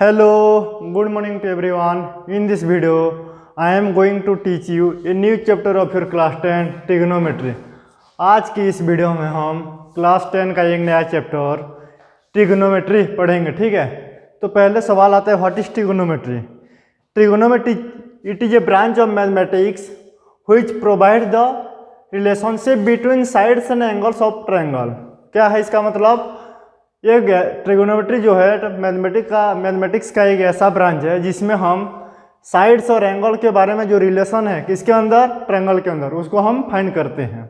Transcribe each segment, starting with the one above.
Hello, good morning to everyone. In this video, I am going to teach you a new chapter of your class 10 trigonometry. आज की इस video में हम class 10 का एक नया चैप्टर ट्रिगोनोमेट्री पढ़ेंगे, ठीक है। तो पहले सवाल आता है, what is trigonometry? Trigonometry it is a branch of mathematics which provide the relationship between sides and angles of triangle. क्या है इसका मतलब? ये ट्रिगोनोमेट्री जो है मैथमेटिक्स का एक ऐसा ब्रांच है जिसमें हम साइड्स और एंगल के बारे में जो रिलेशन है किसके अंदर, ट्रायंगल के अंदर, उसको हम फाइंड करते हैं।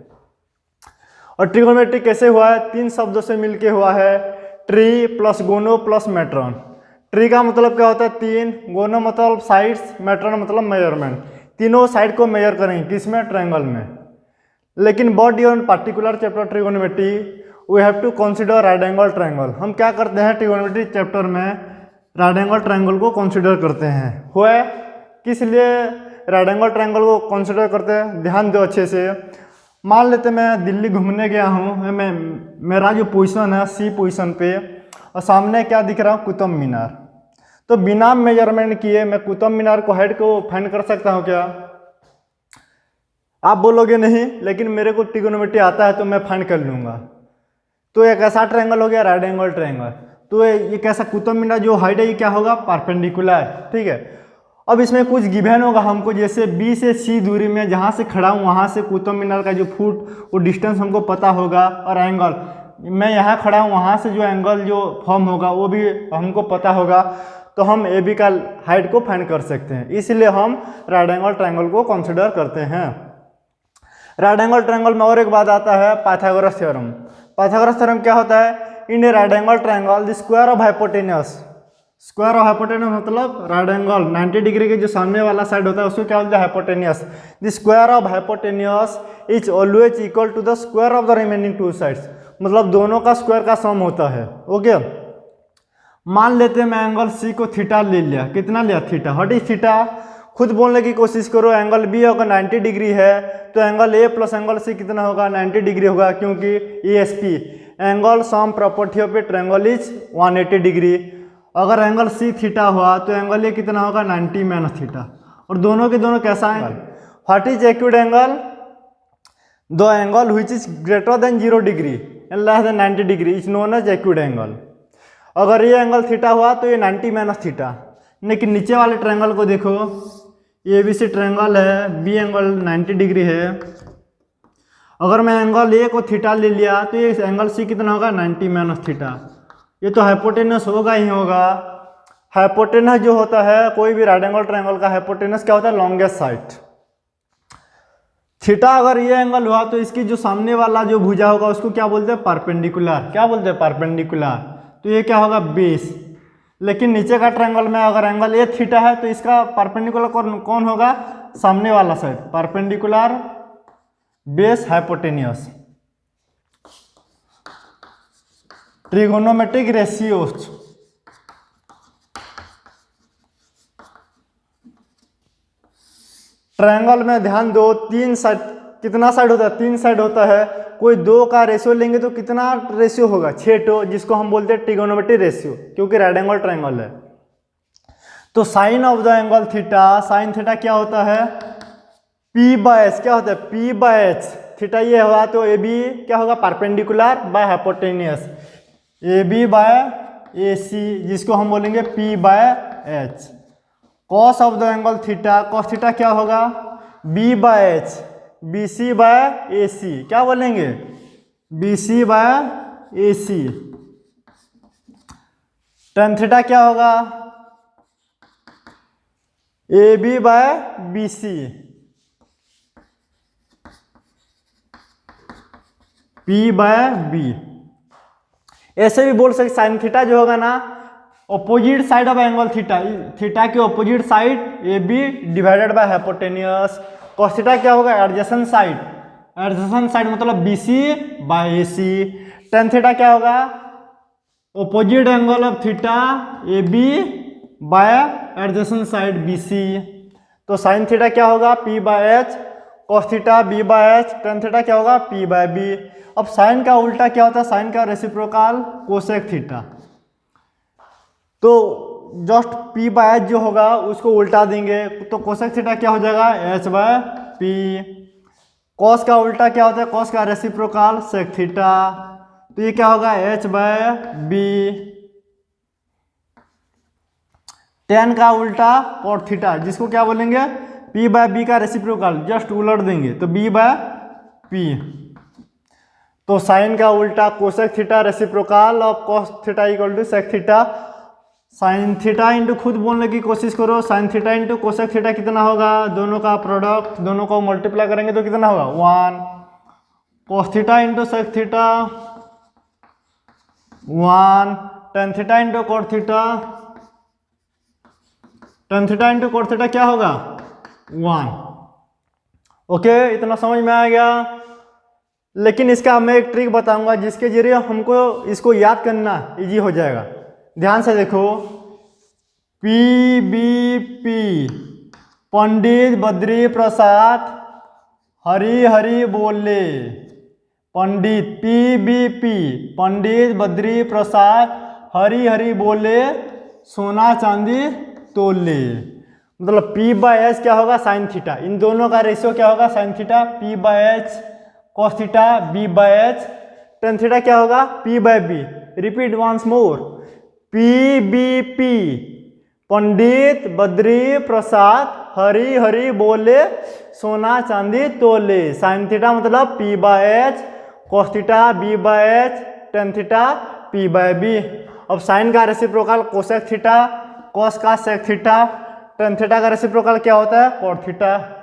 और ट्रिगोनोमेट्री कैसे हुआ है? तीन शब्दों से मिलके हुआ है, tri plus gono plus metron. Tri का मतलब क्या होता है? तीन, गोनो मतलब साइड्स, मैट्रॉन मतलब मेजरमेंट। तीनों साइड को मेजर करेंगे किसमें? ट्रायंगल में। लेकिन but in particular chapter trigonometry we have to consider right angle triangle. हम क्या करते हैं ट्रिगोनोमेट्री चैप्टर में? राइट एंगल ट्रायंगल को कंसिडर करते हैं। हुआ किस लिए राइट एंगल ट्रायंगल को कंसिडर करते हैं? ध्यान दो अच्छे से। मान लेते मैं दिल्ली घूमने गया हूँ, मेरा जो पोजीशन है सी पोजीशन पे, और सामने क्या दिख रहा हूँ? कुतुब मीनार। तो बिना मेजरमेंट किए मैं कुतुब मीनार को हाइट को फाइंड कर सकता हूँ क्या? आप बोलोगे नहीं, लेकिन मेरे को ट्रिगोनोमेट्री आता है तो मैं फाइंड कर लूँगा। तो एक ऐसा ट्रायंगल हो गया राइट एंगल ट्रायंगल। तो ये कैसा? कुतुब मीनार जो हाइट है ये क्या होगा? परपेंडिकुलर, ठीक है। अब इसमें कुछ गिवन होगा हमको, जैसे बी से सी दूरी में जहाँ से खड़ा हूँ वहाँ से कुतुब मीनार का जो फुट वो डिस्टेंस हमको पता होगा, और एंगल मैं यहाँ खड़ा हूँ वहाँ से जो एंगल जो फॉर्म होगा वो भी हमको पता होगा। तो हम ए बी का हाइट को फाइंड कर सकते हैं, इसलिए हम राइट एंगल ट्रायंगल को कंसिडर करते हैं। राइट एंगल ट्रायंगल में और एक बात आता है, पाइथागोरस थ्योरम। पाइथागोरस थ्योरम क्या होता है? In a right angle triangle the square of hypotenuse. Square of hypotenuse मतलब राइट एंगल 90 डिग्री के जो सामने वाला साइड होता है उसको क्या बोलते हैं? Hypotenuse. The square of hypotenuse is always equal to the square of the remaining two sides. मतलब दोनों का स्क्वायर का सम होता है। ओके, मान लेते हैं मैं एंगल सी को थीटा ले लिया। कितना लिया? थीटा। What is theta? खुद बोलने की कोशिश करो। एंगल बी अगर 90 डिग्री है तो angle A plus angle C कितना होगा? 90 डिग्री होगा, क्योंकि A S P angle sum property of a triangle is 180 degree. अगर एंगल सी थीटा हुआ तो एंगल ए कितना होगा? 90 माइनस थीटा। और दोनों के दोनों कैसा है? What is acute angle? The angle which is greater than 0 degree and less than 90 degree is known as acute angle. अगर ये एंगल थीटा हुआ तो ये 90 माइनस थीटा। लेकिन नीचे वाले ट्रायंगल को देखो, ये बी सी ट्रायंगल है, बी एंगल 90 डिग्री है। अगर मैं एंगल ए को थीटा ले लिया तो ये एंगल सी कितना होगा? 90 माइनस थीटा। ये तो हाइपोटेनस होगा ही होगा। हाइपोटेनस जो होता है कोई भी राइट एंगल ट्रायंगल का हाइपोटेनस क्या होता है? Longest side. थीटा अगर ये एंगल हुआ तो इसकी जो सामने वाला जो भुजा होगा उसको क्या बोलते हैं? परपेंडिकुलर। क्या बोलते हैं? परपेंडिकुलर। तो ये क्या होगा? बेस। लेकिन नीचे का ट्रायंगल में अगर एंगल ए थीटा है तो इसका परपेंडिकुलर कौन होगा? सामने वाला side. Perpendicular base hypotenuse. Trigonometric ratios. Triangle में ध्यान दो, तीन साइड, कितना साइड होता है? 3 साइड होता है। कोई 2 का रेशियो लेंगे तो कितना रेशियो होगा? 6 जिसको हम बोलते हैं ट्रिगोनोमेट्रिक रेशियो, क्योंकि राइट एंगल ट्रायंगल है। तो sine of the angle theta, sine theta क्या होता है? P by H. क्या होता है? P by H. थीटा ये हुआ तो ए बी क्या होगा? Perpendicular by hypotenuse. A B by A C, जिसको हम बोलेंगे P by H. Cos of the angle theta, cos theta क्या होगा? B by H, B C by A C. क्या बोलेंगे? B C by A C. Tan theta क्या होगा? A B by B C. P by B. ऐसे भी बोल सकते साइन थीटा जो होगा ना, opposite side of angle theta, theta के opposite side A B divided by hypotenuse. Cos theta क्या होगा? एडजेसेंट साइड, एडजेसेंट साइड मतलब B C by A C. Tan theta क्या होगा? Opposite angle of theta A B by adjacent side B C. तो sine theta क्या होगा? P by H. Cos theta B by H. Tan theta क्या होगा? P by B. अब sine का उल्टा क्या होता है? साइन का रेसिप्रोकल कोसेक थीटा। तो जस्ट पी बाय एच जो होगा उसको उल्टा देंगे तो कोसेक थीटा क्या हो जाएगा एच बाय पी। कॉस का उल्टा क्या होता है, कॉस का रेसिप्रोकल सेक थीटा, तो ये क्या होगा एच बाय बी। टेन का उल्टा कॉट थीटा जिसको क्या बोलेंगे पी बाय बी का रेसिप्रोकल, जस्ट उलट देंगे तो बी बाय पी। तो साइन का उल्टा cosec theta reciprocal of cos theta equal to sec theta. Sine theta into खुद बोलने की कोशिश करो, sine theta into cosec theta कितना होगा, दोनों का प्रोडक्ट, दोनों को मल्टीप्लाई करेंगे तो कितना होगा 1। Cos theta into sec theta 1। Tan theta into cot theta, tan theta into cot theta क्या होगा 1। ओके, इतना समझ में आ गया। लेकिन इसका मैं एक ट्रिक बताऊंगा जिसके जरिए हमको इसको याद करना इजी हो जाएगा। ध्यान से देखो, P B P Pandit Badri Prasad Hari Hari बोले। पंडित P B P Pandit Badri Prasad Hari Hari बोले सोना चांदी तोले। मतलब पी बाय एच क्या होगा साइन थीटा, इन दोनों का रेशियो क्या होगा sine theta, P by H cos theta B by H. Tan theta क्या होगा P by B. Repeat once more, P B P Pandit Badri Prasad Hari Hari बोले सोना चांदी तोले। साइन थीटा मतलब P by H, cos theta B by H, tan theta P by B. अब sine का reciprocal cosec theta, cos का सेक थीटा, टेन थीटा का reciprocal क्या होता है कॉट थीटा।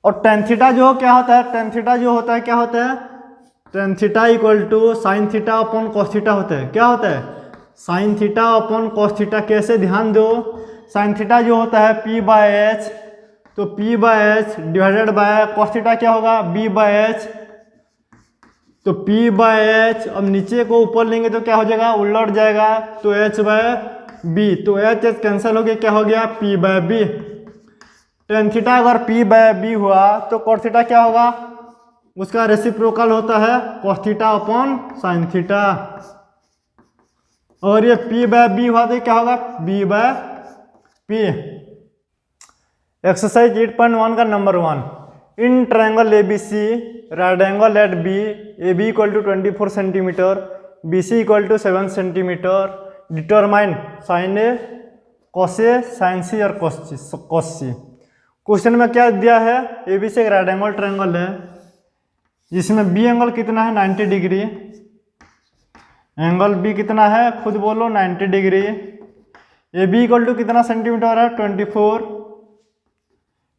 और टेन थीटा जो क्या होता है, टेन थीटा जो होता है क्या होता है, tan theta equal to sine theta upon cos theta होता है। क्या होता है sine theta upon cos theta. कैसे, ध्यान दो, साइन थीटा जो होता है पी बाय एच, तो P by H divided by cos theta क्या होगा बी बाय एच, तो पी बाय एच। अब नीचे को ऊपर लेंगे तो क्या हो जाएगा उलट जाएगा, तो एच बाय बी, तो एच एच कैंसिल हो गया, क्या हो गया P by B. Tan theta अगर पी बाय बी हुआ तो कॉट थीटा क्या होगा, उसका रेसिप्रोकल होता है cos theta upon sine theta. और ये पी बाय बी हुआ तो क्या होगा बी बाय पी। एक्सरसाइज 8.1 का number 1, in triangle A B C right angle at B, A B equal to 24 centimetre, B C equal to 7 centimetre, determine sine A cos A sine C और cos सी। Question में क्या दिया है, ए B से एक right angle triangle है जिसमें B angle कितना है 90 डिग्री, एंगल बी कितना है खुद बोलो 90 degree. A B equal to कितना सेंटीमीटर है 24,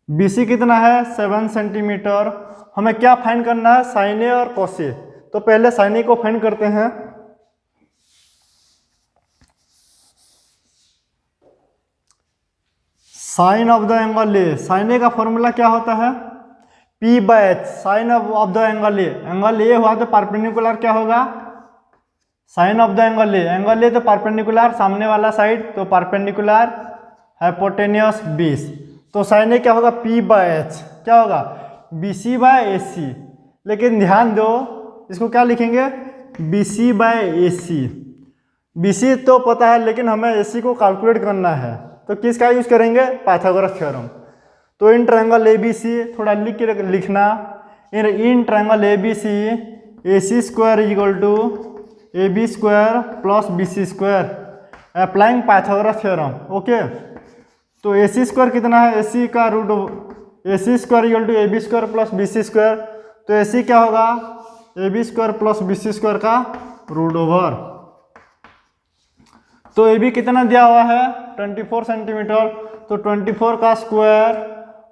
बी सी कितना है 7 सेंटीमीटर। हमें क्या फाइंड करना है साइन ए और कॉस ए। तो पहले साइन ए को फाइंड करते हैं। Sine of the angle A, sine A का फॉर्मूला क्या होता है P by H, sine of the angle A हुआ तो परपेंडिकुलर क्या होगा sine of the angle A तो परपेंडिकुलर सामने वाला साइड, तो परपेंडिकुलर हाइपोटेनियस 20, तो साइन ए क्या होगा पी बाय एच, क्या होगा बी सी बाय ए सी। लेकिन ध्यान दो इसको क्या लिखेंगे B C by A C. B C तो पता है लेकिन हमें ए सी को कैलकुलेट करना है, तो किसका यूज करेंगे पाइथागोरस थ्योरम। तो इन ट्रायंगल ए बी सी थोड़ा लिख के लिखना, in triangle A B C A C square equal to A B square plus B C square applying Pythagoras theorem. Okay, तो ए सी स्क्वायर कितना है, A C का root A C square equal to A B square plus B C square, तो A C क्या होगा A B square plus B C square का root over. तो A B कितना दिया हुआ है 24 सेंटीमीटर, तो 24 का स्क्वायर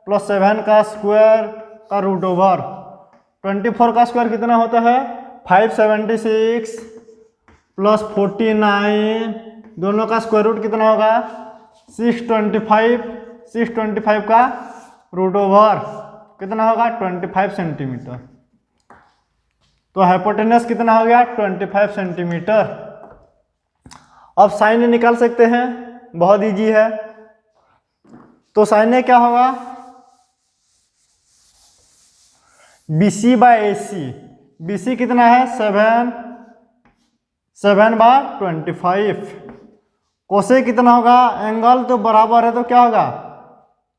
प्लस 7 का स्क्वायर का रूट ओवर। 24 का स्क्वायर कितना होता है 576 प्लस 49, दोनों का स्क्वायर रूट कितना होगा 625, 625 का रूट ओवर कितना होगा 25 सेंटीमीटर। तो हाइपोटेनस कितना हो गया 25 सेंटीमीटर। अब साइन ए निकाल सकते हैं, बहुत इजी है। तो साइन ए क्या होगा B C by A C, B C कितना है 7 बाय 25 कोसेक कितना होगा, एंगल तो बराबर है तो क्या होगा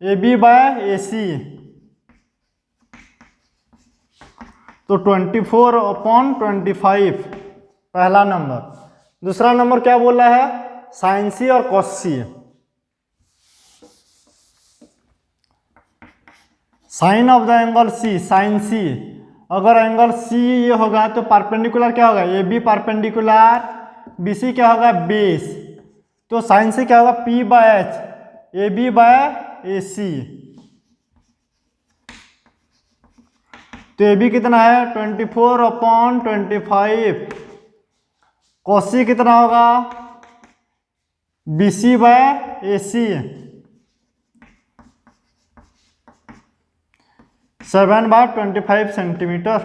A B by A C, तो 24/25 पहला नंबर। दूसरा नंबर क्या बोल रहा है, साइन सी और cos C. Sine of the angle C, sine C, अगर एंगल सी ये होगा तो परपेंडिकुलर क्या होगा A B perpendicular, B C क्या होगा बेस, तो साइन सी क्या होगा P by H, A B by A C. तो ए बी कितना है 24/25, कॉसी कितना होगा B C by A C, 7/25 centimetre.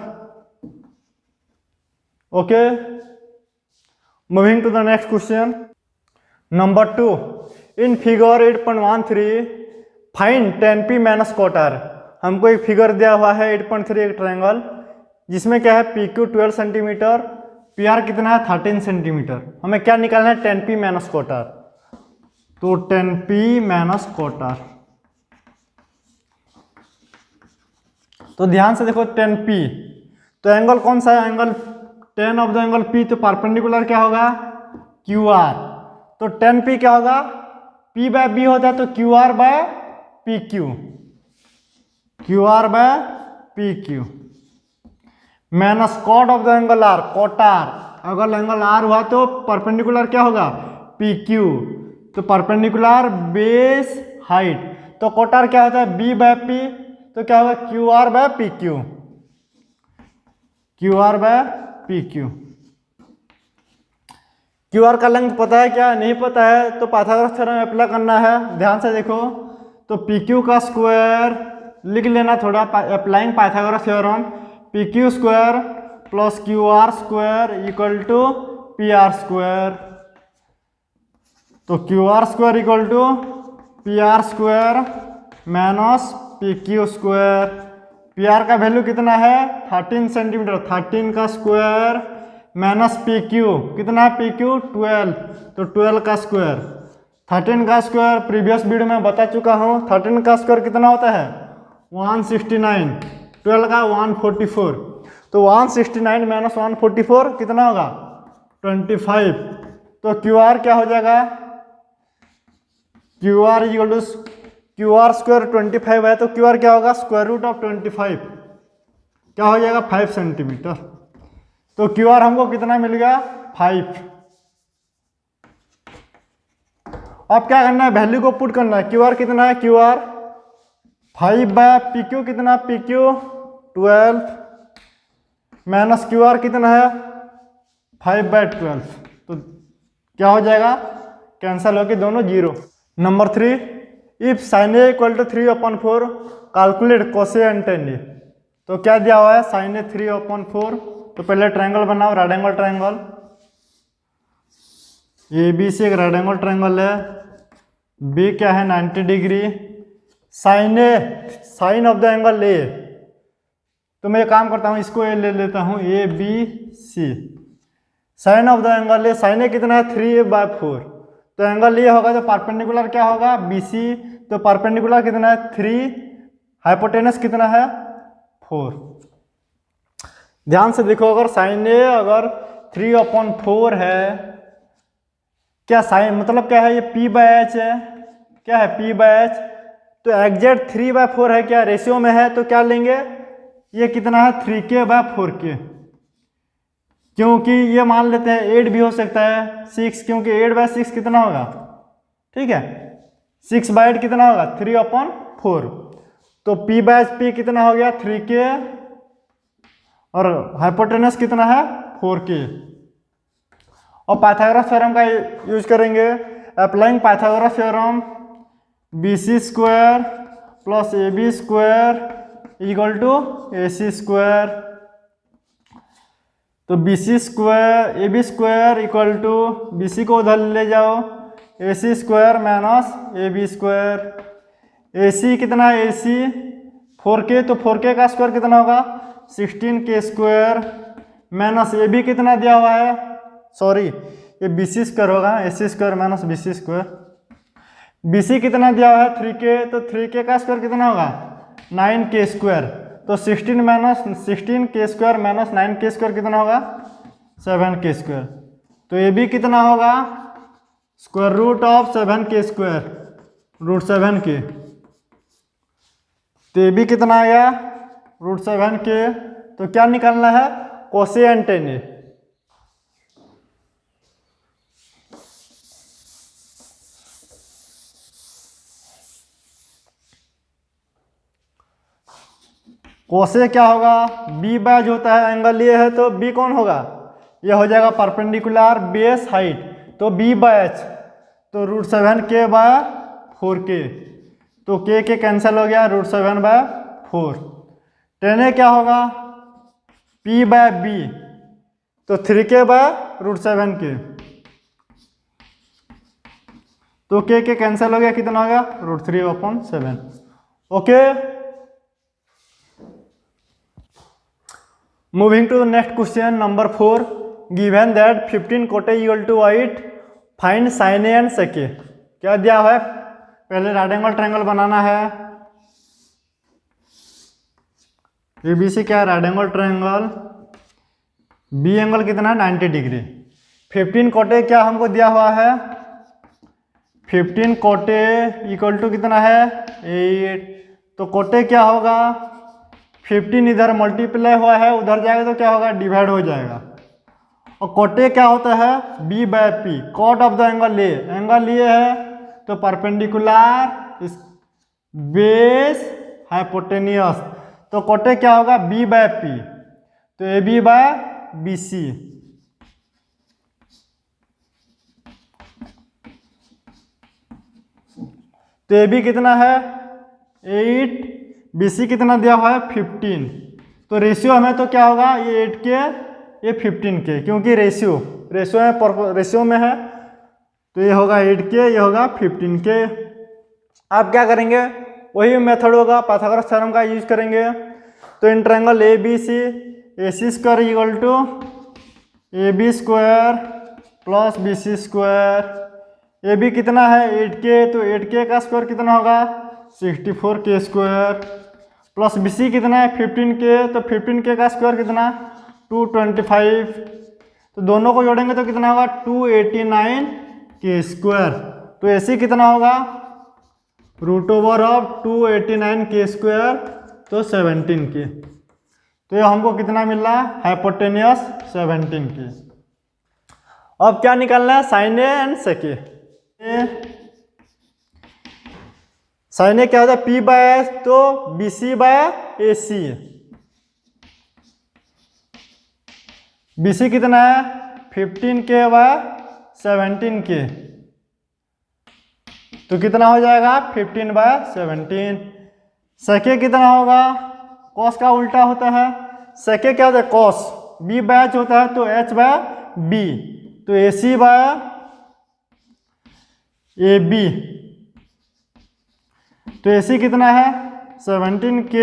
Okay, moving to the next question number 2। In figure 8.13 find 10p minus quarter. हमको एक figure दिया हुआ है 8.3 एक ट्रायंगल जिसमें क्या है P Q 12 centimetre, P R कितना है 13 सेंटीमीटर। हमें क्या निकालना है 10p माइनस क्वार्टर, तो 10p माइनस क्वार्टर। तो ध्यान से देखो 10p, तो एंगल कौन सा है, angle 10 of the angle p, तो परपेंडिकुलर क्या होगा QR, तो 10p क्या होगा p बाय b होता है तो QR by PQ, QR by PQ minus cot of the angle R, cot R, अगर एंगल R हुआ तो परपेंडिकुलर क्या होगा PQ, तो परपेंडिकुलर बेस हाइट, तो कॉट R क्या होता है B बाय P, तो क्या होगा QR by PQ, QR by PQ। QR का लेंथ पता है क्या, नहीं पता है तो पाइथागोरस थ्योरम अप्लाई करना है। ध्यान से देखो, तो PQ का स्क्वायर लिख लेना थोड़ा, applying Pythagoras theorem, PQ square plus QR square equal to PR square, तो QR square equal to PR square minus PQ square. PR का वैल्यू कितना है 13 सेंटीमीटर, 13 का स्क्वायर माइनस PQ कितना है PQ 12, तो 12 का स्क्वायर, 13 का स्क्वायर प्रीवियस वीडियो में बता चुका हूँ, 13 का स्क्वायर कितना होता है 169, 12 का 144, तो 169 माइनस 144 कितना होगा 25, तो QR क्या हो जाएगा QR equal to QR square 25 है तो QR क्या होगा स्क्वायर रूट ऑफ 25, क्या हो जाएगा 5 सेंटीमीटर, तो QR हमको कितना मिल गया 5। अब क्या करना है वैल्यू को पुट करना है, QR कितना है QR 5 बाय PQ कितना है PQ 12 माइनस QR कितना है 5 बाय 12, तो क्या हो जाएगा कैंसिल होके दोनों zero. Number 3, if sine A equal to 3/4 calculate cos and tan A, तो क्या दिया हुआ है साइन ए 3/4, तो पहले ट्रायंगल बनाओ right angle triangle, A B से एक राइट एंगल ट्रायंगल है, बी क्या है 90 degree, sine A sine of the angle A, तो मैं काम करता हूँ इसको ए ले लेता हूँ A B C, sine of the angle A, sine A कितना है 3/4, तो एंगल ये होगा तो परपेंडिकुलर क्या होगा BC, तो परपेंडिकुलर कितना है 3, हाइपोटेनस कितना है 4। ध्यान से देखो अगर साइन ए अगर 3/4 है, क्या साइन मतलब क्या है ये P बाय एच है, क्या है P बाय एच, तो एग्जैक्ट 3/4 है क्या रेशियो में है, तो क्या लेंगे ये कितना है 3k/4k, क्योंकि ये मान लेते हैं 8 भी हो सकता है 6, क्योंकि 8/6 कितना होगा, ठीक है 6/8 कितना होगा 3/4, तो P/P कितना हो गया 3k और हाइपोटेनस कितना है 4k। और पाइथागोरस थ्योरम का यूज करेंगे, applying Pythagoras theorem BC square plus AB square equal to AC square, तो BC square AB square equal to BC को उधर ले जाओ AC square minus AB square, AC कितना है AC 4k, तो 4k का स्क्वायर कितना होगा 16k स्क्वायर माइनस AB कितना दिया हुआ है सॉरी ये बी सी स्क्वायर होगा, A C square minus B C square. B C कितना दिया हुआ है 3k, तो 3k का स्क्वायर कितना होगा 9k स्क्वायर। तो 16 के स्क्वायर माइनस 9k स्क्वायर कितना होगा 7k स्क्वायर। तो ये भी कितना होगा square root of 7k square, root 7k। तो ये भी कितना आया रूट 7k। तो क्या निकालना है कोसेंट tan A। कोसे क्या होगा बी बैज होता है, एंगल ये है तो बी कौन होगा ये हो जाएगा परपेंडिकुलर बेस हाइट। तो बी बैच तो रूट 7k बाय 4k। तो के कैंसिल हो गया रूट 7 बाय 4। tan A क्या होगा p बाय बी तो 3k बाय रूट 7k। तो के कैंसिल हो गया कितना हो गया root 3/7। Okay, moving to the next question number 4। Given that 15 cot A equal to 8, find sine A and sec A. क्या दिया हुआ है पहले राइट एंगल ट्रायंगल बनाना है। एबीसी क्या है right angle triangle, B angle कितना है 90 डिग्री। 15 कोटे क्या हमको दिया हुआ है 15 कोटे इक्वल टू कितना है 8। तो कोटे क्या होगा 15 इधर मल्टीप्लाई हुआ है उधर जाएगा तो क्या होगा डिवाइड हो जाएगा। और कोटे क्या होता है B by P, cot of the angle A, angle ये है तो परपेंडिकुलर बेस हाइपोटेनियस। तो कोटे क्या होगा बी बाय पी, तो A B by B C. तो ए बी कितना है 8, बी सी कितना दिया हुआ है 15। तो रेशियो हमें तो क्या होगा ये 8k ये 15k, क्योंकि रेशियो में है तो ये होगा 8k ये होगा 15k। आप क्या करेंगे वही मेथड होगा पाइथागोरस थ्योरम का यूज करेंगे। तो in triangle A B C, A C square equal to A B square plus B C square. A B कितना है 8k, तो 8k का स्क्वायर कितना होगा 64k square, plus B C कितना है 15k, तो 15k का स्क्वायर कितना 225। तो दोनों को जोड़ेंगे तो कितना होगा 289k स्क्वायर। तो ए सी कितना होगा root over of 289k square तो 17k। तो ये हमको कितना मिल रहा है हाइपोटेनियस 17k। अब क्या निकालना है sine A and sec A. Sine A क्या होता है पी बाय एस, तो B C by A C. B C कितना है 15k बाय 17k, तो कितना हो जाएगा 15 बाय 17। सेके कितना होगा कॉस का उल्टा होता है, सेके क्या होता है कॉस, बी बाय एच होता है तो एच बाय बी, तो A C by A B. तो ए सी कितना है 17k,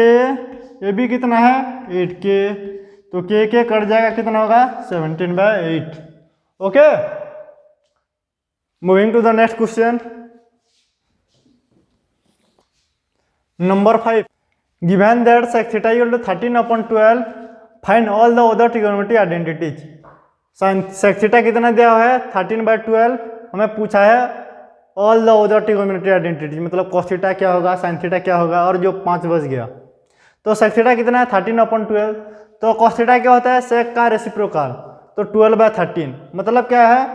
ए बी कितना है 8k, तो के कट जाएगा कितना होगा 17 by 8। Okay, moving to the next question number 5। Given that sec theta equal to 13/12, find all the other trigonometry identities. sec theta कितना दिया हुआ है 13/12, हमें पूछा है all the other trigonometry identities, मतलब cos थीटा क्या होगा sin थीटा क्या होगा, और जो 5 बच गया। तो sec थीटा कितना है 13/12, तो cos थीटा क्या होता है sec का रेसिप्रोकल, तो 12/13। मतलब क्या है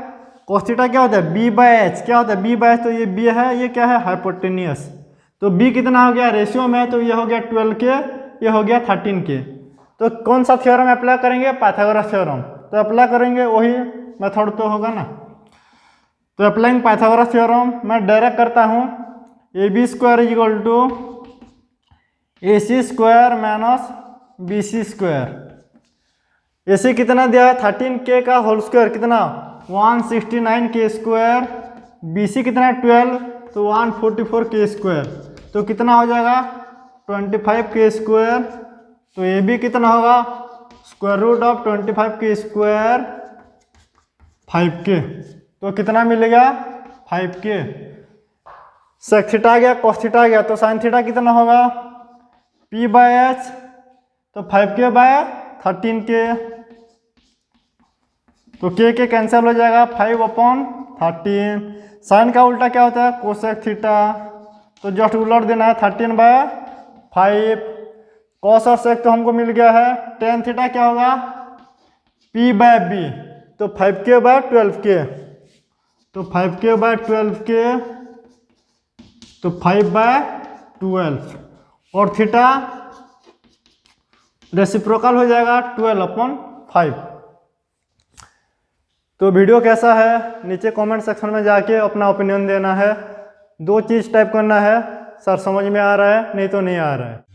cos थीटा क्या होता है b बाय एच, क्या होता है b बाय एच, तो ये b है ये क्या है हाइपोटेनियस। तो b कितना हो गया रेशियो में, तो ये हो गया 12k ये हो गया 13k। तो कौन सा थ्योरम अप्लाई करेंगे पाइथागोरस थ्योरम, तो अप्लाई करेंगे वही मेथड तो होगा ना। तो अप्लाइंग पाइथागोरस थ्योरम मैं डायरेक्ट करता हूँ A B square equal to A C square minus B C square. A C कितना दिया है 13k का होल स्क्वायर कितना 169k स्क्वायर, बी सी कितना 12 तो 144k स्क्वायर, तो कितना हो जाएगा 25k स्क्वायर। तो ए बी कितना होगा square root of 25k square 5k, तो कितना मिलेगा 5k। सेक थीटा आ गया, कॉस थीटा आ गया, तो साइन थीटा कितना होगा p/h, तो 5k बाय 13k, तो k कैंसिल हो जाएगा 5/13। साइन का उल्टा क्या होता है कोसेक थीटा, तो जस्ट उलट देना है 13/5। कॉस और सेक तो हमको मिल गया है। टेन थीटा क्या होगा p/b, तो 5k/12k, तो 5k/12k, तो 5/12, और थीटा रेसिप्रोकल हो जाएगा 12/5। तो वीडियो कैसा है नीचे कमेंट सेक्शन में जाके अपना ओपिनियन देना है। 2 चीज़ टाइप करना है, सर समझ में आ रहा है, नहीं तो नहीं आ रहा है।